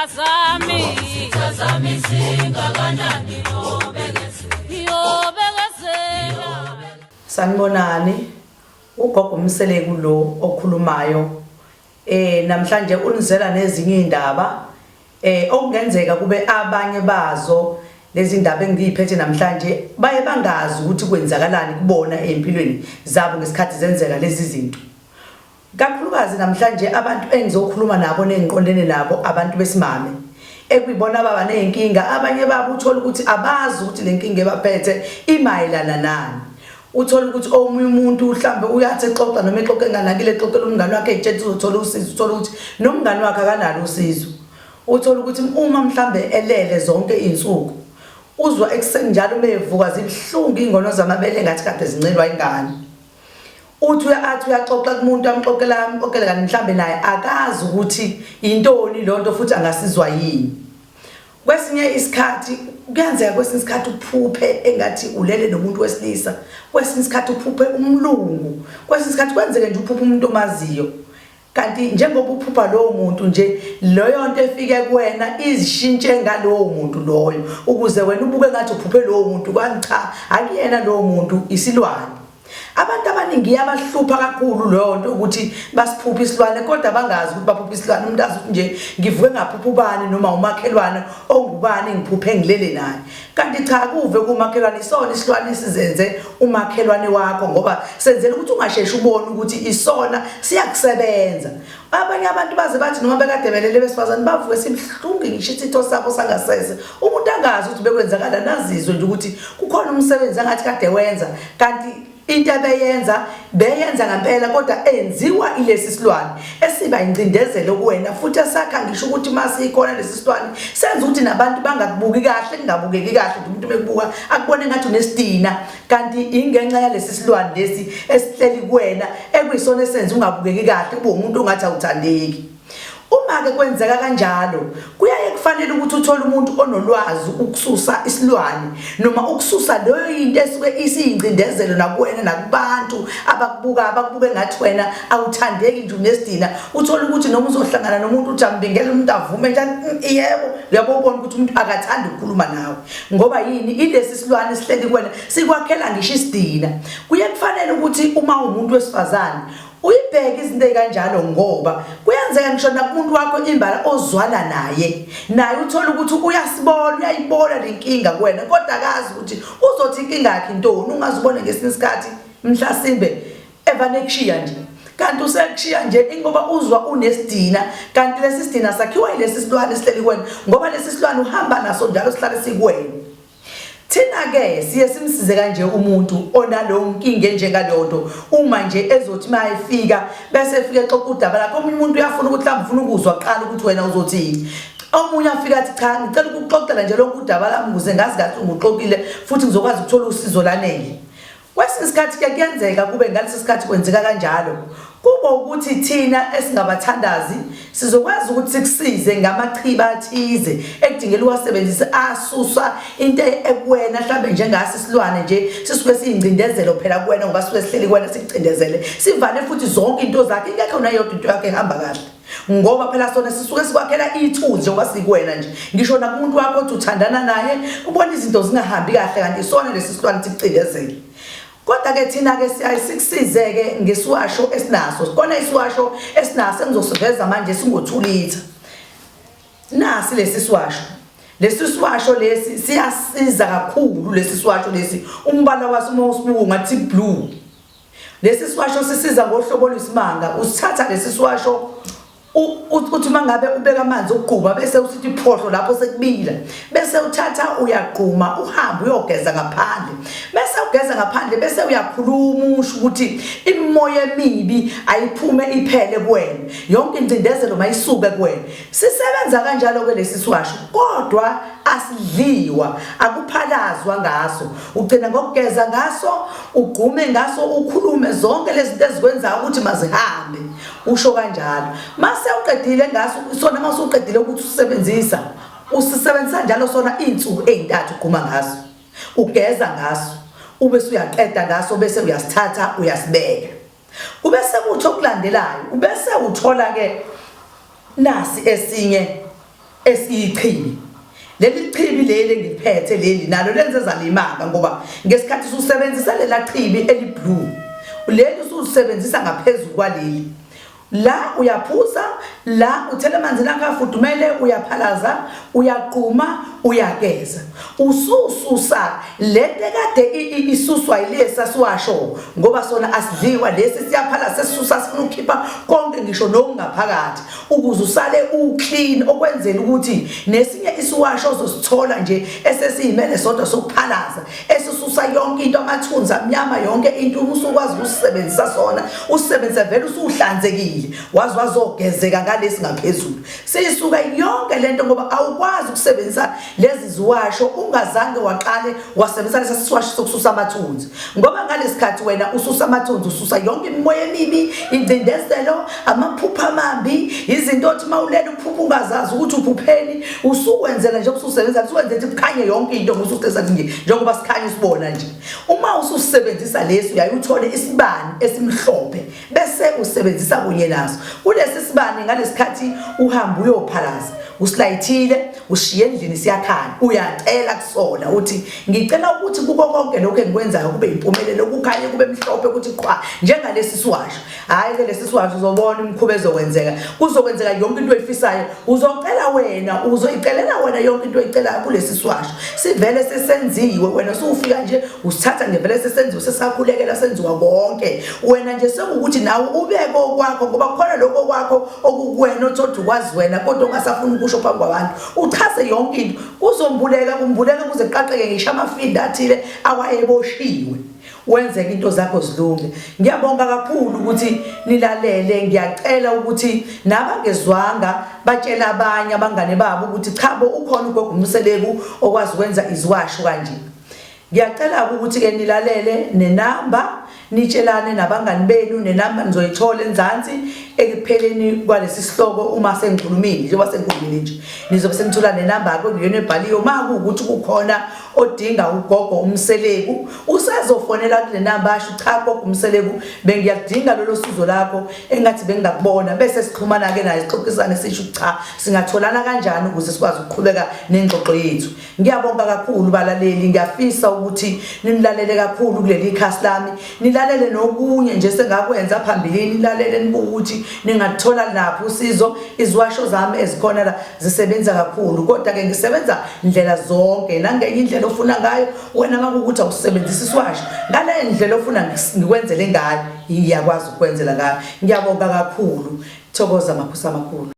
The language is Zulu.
Sitazami singakanani yobegezela. Sanibonani, ugogo Mseleku lo okhulumayo namhlanje unizela nezinye indaba okungenzeka kube abanye bazo lezi ndaba engiziphethe namhlanje baye bangazi ukuthi kwenzakalani kubona empilweni zabo ngesikhathi zenzeka lezi zinto. Kakhulukazi namhlanje abantu engizokhuluma nabo nengiqondene nabo abantu besimame ekuyibona baba nenkinga abanye babo uthola ukuthi abazi ukuthi lenkinga ebaphethe imayelana nani. Uthola ukuthi omunye umuntu mhlambe uyathi exoxa noma exoxe nganakile exoxela umngane wakhe etshela uzothola usizo, uthola ukuthi nomngane wakhe akanalo usizo. Uthola ukuthi uma mhlambe elele zonke izinsuku uzwa ekseni njalo mevuka zibhlungu ingono zamabele ngathi kade zincelwa ingane. Uthi uyaxoxa kumuntu amxoxela kani mhlambe naye akazi ukuthi intoni lonto futhi angasizwa yini. Kwesinye isikhathi kuyenzeka kwesinye isikhathi uphuphe engathi ulele nomuntu wesilisa, kwesinye isikhathi uphuphe umlungu, kwesinye isikhathi kwenzeke nje uphuphe umuntu omaziyo. Kanti njengoba uphupha lowo muntu nje loyo nto efike kuwena izishintshe ngalowo muntu loyo ukuze wena ubuke ngathi uphuphe lowo muntu kanti cha akuyena lowo muntu isilwane. Abantu abaningi yabahlupha kakhulu leyo nto ukuthi basiphupha isilwane kodwa bangazi ukuthi baphupha isilwane. Umuntu azi nje ngivuke ngaphupha ubani noma umakhelwane ongubani ngiphuphe ngilele naye. Kanti cha kuve kumakhelwane isona isilwane isizenze umakhelwane wakho ngoba senzele ukuthi ungasheshi ubone ukuthi isona siyakusebenza. Abanye abantu baze bathi noma bekade belele besifazane bavuke sibhlungu ngisho isitho sabo sangasese. Umuntu angazi ukuthi bekwenzakala nazizwe nje ukuthi kukhona umsebenzi angathi kade wenza kanti into beyenza ngempela kodwa enziwa ilesi silwane esiba incindezelo kuwena futhi esakha ngisho ukuthi mase ikhona lesi silwane senza ukuthi nabantu bangakubuki kahle kungabukeki kahle umuntu bekubuka akubone ngathi unesidina kanti ingenxa yalesi silwane lesi esihleli kuwena ekuyisona esenza ungabukeki kahle ube umuntu ongathi awuthandeki. Uma ke kwenzeka kanjalo kuyaye kufanele ukuthi uthole umuntu onolwazi ukususa isilwane noma ukususa leyo into esuke isiyincindezelo nakuwena nakubantu abakubuke ngathi wena awuthandeki nje unesidina. Uthola ukuthi noma uzohlangana nomuntu ujambingela umuntu avume njani yebo uyabo ubona ukuthi umuntu akathandi ukukhuluma nawe ngoba yini ilesi silwane sihleli kuwena sikwakhela ngisho isidina. Kuye kufanele ukuthi uma umuntu wesifazane uyibheke izinto ezikanjalo ngoba kuyenzeka ngisho nakumuntu wakho imbala ozwana naye uthola ukuthi uyayibona lenkinga kuwena kodwa akazi ukuthi uzothi inkinga yakhe intoni. Ungazibona ngesinye isikhathi mhlasimbe evane kushiya nje kanti usekushiya nje ingoba uzwa unesidina kanti lesi sidina sakhiwa ilesi silwane sihleli kuwena ngoba lesi silwane uhamba naso njalo sihlale sikuwena. Thina ke siye simsize kanje umuntu onalo nkinga njengalonto uma nje ezothi mayifika bese efike exoxa udaba lakho. Omunye umuntu uyafuna ukuthi mhlawumbe ufuna ukuzwa qala ukuthi wena uzothini. Omunye afika athi cha ngicela ukuxoxela nje lokho udaba lami ukuze ngazi kahle unguxoxile futhi ngizokwazi ukuthola usizo lanele. Kwesinye isikhathi kuyenzeka kube ngalesi sikhathi kwenzeka kanjalo kuba ukuthi thina esingabathandazi sizokwazi ukuthi sikusize ngamachiba athize ekudingela uwasebenzise asusa into ekuwena mhlawumbe njengasi isilwane nje sisuke siyincindezelo phela kuwena ngoba sisuke sihleli kuwena sikucindezele sivale futhi zonke into zakhe ingekho nayodwa into yakhe ehamba kahle ngoba phela sona sisuke sikwakhela ithunzi ngoba sikuwena nje ngisho nakumuntu wakho othi uthandana naye ubona izinto zingahambi kahle kanti isona lesi silwane sikucindezele. Kodwa ke thina ke siyasikusizeke ngesiwasho esinaso. Sikona isiwasho esinaso engizosiveza manje singo2 litha. Nasi lesi siwasho. Lesi siwasho lesi siyasiza kakhulu lesi siwasho lesi. Umbala waso uma usibuka ngathi blue. Lesi siwasho sisiza ngohlobo lwesimanga. Usithatha lesi siwasho uthi mangabe ubeka amanzi ukuquba bese usithi iphohlo lapho sekubila bese uthatha uyaqhuma uhamba uyogeza ngaphandle bese ugeza ngaphandle bese uyakhuluma usho ukuthi imoya emibi ayiphume iphele kuwena yonke incindezelo mayisuke kuwena. Sisebenza kanjalo ke lesi siwasho kodwa asidliwa akuphalazwa ngaso. Ugcina ngokugeza ngaso ugqume ngaso ukhulume zonke lezi zinto ezikwenza ukuthi mazihambe usho kanjalo. Mase uqedile ngaso sona mase uqedile ukuthi usisebenzisa njalo sona insuku ezintathu ugquma ngaso ugeza ngaso ubese uyaqeda ngaso bese uyasithatha uyasibeka. Ubese kuthi okulandelayo ubese uthola ke nasi esinye esiyichibi. Leli chibi leli ngiphethe leli nalo lenze zalimanga ngoba ngesikhathi usebenzisa lela chibi eliblue leli usebenzisa ngaphezulu kwaleli. La uyaphuza, la uthela amanzi nakafudumele, uyaphalaza, uyaqhuma, uyageza. Usususa lente kade isuswa yilesa siwasho ngoba sona asidliwa lesi siyaphala sesisusa sifuna ukukhipha konke ngisho nokungaphakathi ukuze usale uclean okwenzela ukuthi nesinye isiwasho ozosithola nje esesiyimele sodwa sokuphalaza esisusa yonke into amathunzi amnyama yonke into usukwazi ukusebenzisa sona usebenzise vele usuhlanzekile wazi wazogezeka ngalesi ngaphezulu sisuka yonke lento ngoba awukwazi ukusebenzisa lezi ziwasho ungazange waqale wasebenzisa lesi siwasho sokususa amathunzi ngoba ngalesikhathi wena ususa amathunzi ususa yonke imimoya emibi indindezelo amaphupha amambi izinto othi mawulela uphupha ungazazi ukuthi uphupheni usukwenzela nje ususebenza usuwenza ukuthi kukhanye yonke into ngosukuthesa nje njengoba sikhanya usibona nje uma ususebenzisa lesi uyayothole isibani esimhlophe bese usebenzisa kunye naso kulesi sibani ngalesikhathi uhamba uyophalaza usilayithile ushiye endlini siyakhanya uyacela kusona uthi ngicela ukuthi kuko konke lokho engikwenzayo kube impumelelo kukhanye kube mhlophe ukuthi qhwa njengalesi siwasho hayi ke lesi siwasho uzobona imkhuba ezokwenzeka kuzokwenzeka yonke into oyifisayo uzocela wena uzoyicelela wena yonke into oyicelayo kulesi siwasho sivele sesenziwe wena usufika nje usithatha ngevele sesenziwe sesakhulekela senziwa konke wena nje sekukuthi nawe ubeke okwakho ngoba khona lokho kwakho okukwena othoda ukwazi wena kodwa ungasafuna ukusho phambi kwabantu uchaze yonke into kuzombuleka kuze qaqeke ngisho amafinda athile awayeboshiwe wenzeke into zakho zilunge. Ngiyabonga kakhulu ukuthi nilalele, ngiyacela ukuthi nabangezwanga batshela abanye abangane babo ukuthi cha bo ukhona ugogo uMseleku okwazi ukwenza iziwasho kanje. Ngiyacela ukuthi ke nilalele nenamba nitshelane nabangani benu nenamba nizoyithola enzansi ekupheleni kwalesi sihloko uma sengikhulumile njengoba sengikhulumile nje nizobe senithola nenamba yakho ngiyona ebhaliyo maku ukuthi kukhona odinga ugogo uMseleku usazofonela kule namba asho cha gogo uMseleku bengiyadinga lolo sizo lakho engathi bengakubona bese sixhumana ke naye sixoxisane sisho cha singatholana kanjani ukuze sikwazi ukuqhubeka nengxoxo yethu. Ngiyabonga kakhulu balaleli, ngiyafisa ukuthi nilalele kakhulu kuleli khasi lami, nilalele nokunye nje sengakwenza phambilini, nilalele nibuke ukuthi ningathola lapho usizo. Iziwasho zami ezikhona la zisebenza kakhulu kodwa ke ngisebenza indlela zonke nangenye indlela ofuna ngayo wena ngakuthi awusebenzisa isiwasho ngale indlela ofuna ngikwenzele ngayo iyakwazi ukwenzela ngayo. Ngiyabonga kakhulu, thokoza maphusa amakhulu.